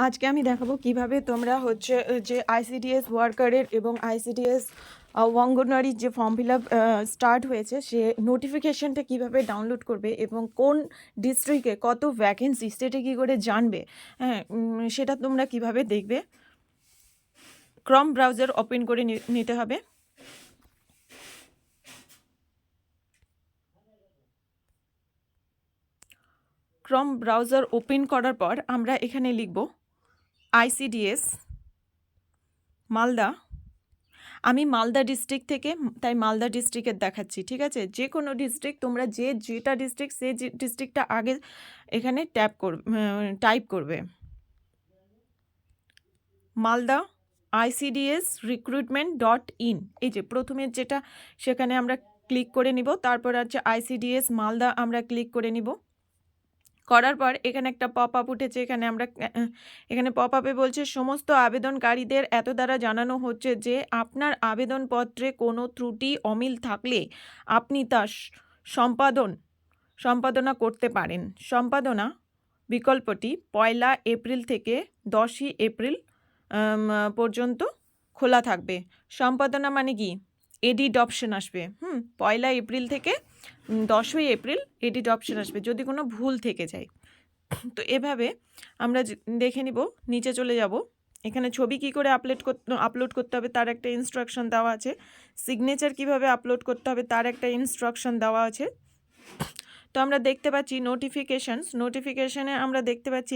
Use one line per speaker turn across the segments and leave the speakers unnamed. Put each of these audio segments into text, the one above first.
আজকে আমি দেখাবো কিভাবে তোমরা হচ্ছে যে আইসিডিএস ওয়ার্কারের এবং আইসিডিএস অঙ্গনওয়াড়ির যে ফর্ম ফিল আপ স্টার্ট হয়েছে সে নোটিফিকেশনটা কিভাবে ডাউনলোড করবে এবং কোন ডিস্ট্রিক্টে কত ভ্যাকেন্সি সেটা কী করে জানবে, হ্যাঁ সেটা তোমরা কিভাবে দেখবে। ক্রম ব্রাউজার ওপেন করে নিতে হবে। ক্রম ব্রাউজার ওপেন করার পর আমরা এখানে লিখব আইসিডিএস মালদা। আমি মালদা ডিস্ট্রিক্ট থেকে, তাই মালদা ডিস্ট্রিক্টের দেখাচ্ছি, ঠিক আছে। যে কোনো ডিস্ট্রিক্ট তোমরা যেটা ডিস্ট্রিক্ট সেই ডিস্ট্রিক্টটা আগে এখানে টাইপ করবে। মালদা ICDS recruitment.in, এই যে প্রথমে যেটা সেখানে আমরা ক্লিক করে নিব। তারপর আছে ICDS মালদা আমরা ক্লিক করে নিব। করার পর এখানে একটা পপ আপ উঠেছে, এখানে পপ আপে বলছে সমস্ত আবেদনকারীদের এত দ্বারা জানানো হচ্ছে যে আপনার আবেদনপত্রে কোনো ত্রুটি অমিল থাকলে আপনি তা সম্পাদনা করতে পারেন। সম্পাদনা বিকল্পটি 1 এপ্রিল থেকে 10 এপ্রিল পর্যন্ত খোলা থাকবে। সম্পাদনা মানে কি? এডিট অপশন আসবে। 1 এপ্রিল থেকে 10 এপ্রিল এডিট অপশন আসবে যদি কোনো ভুল থেকে যায়। তো এভাবে আমরা দেখে নিব। নিচে চলে যাব, এখানে ছবি কি করে আপলোড করতে হবে তার একটা ইনস্ট্রাকশন দেওয়া আছে। সিগনেচার কিভাবে আপলোড করতে হবে তার একটা ইনস্ট্রাকশন দেওয়া আছে। তো আমরা দেখতে পাচ্ছি নোটিফিকেশনে আমরা দেখতে পাচ্ছি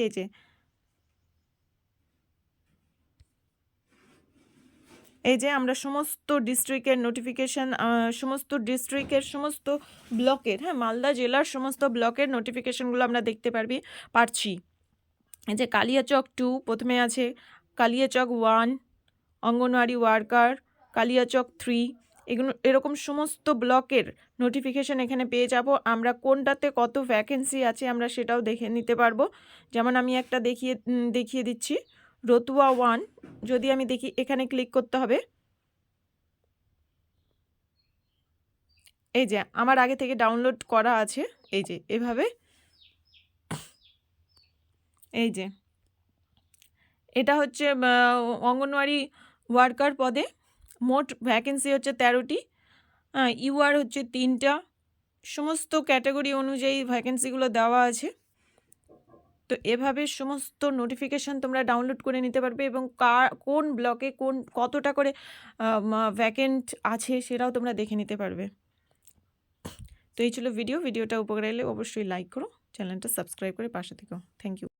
এই যে আমরা সমস্ত ডিস্ট্রিক্টের নোটিফিকেশান, সমস্ত ডিস্ট্রিক্টের সমস্ত ব্লকের, মালদা জেলার সমস্ত ব্লকের নোটিফিকেশানগুলো আমরা দেখতে পারছি। এই যে কালিয়াচক 2 প্রথমে আছে, কালিয়াচক 1 অঙ্গনওয়াড়ি ওয়ার্কার, কালিয়াচক 3, এরকম সমস্ত ব্লকের নোটিফিকেশান এখানে পেয়ে যাব। আমরা কোনটাতে কত ভ্যাকেন্সি আছে আমরা সেটাও দেখে নিতে পারবো। যেমন আমি একটা দেখিয়ে দিচ্ছি, রতুয়া 1 যদি আমি দেখি এখানে ক্লিক করতে হবে। এই যে আমার আগে থেকে ডাউনলোড করা আছে, এই যে এভাবে, এই যে এটা হচ্ছে অঙ্গনওয়াড়ি ওয়ার্কার পদে মোট ভ্যাকেন্সি হচ্ছে 13টি, ইউআর হচ্ছে 3টা, সমস্ত ক্যাটাগরি অনুযায়ী ভ্যাকেন্সিগুলো দেওয়া আছে। তো এভাবে সমস্ত নোটিফিকেশান তোমরা ডাউনলোড করে নিতে পারবে এবং কোন ব্লকে কতটা করে ভ্যাকেন্ট আছে সেটাও তোমরা দেখে নিতে পারবে। তো এই ছিল ভিডিওটা উপকার এলে অবশ্যই লাইক করো, চ্যানেলটা সাবস্ক্রাইব করে পাশে থেকো। Thank you.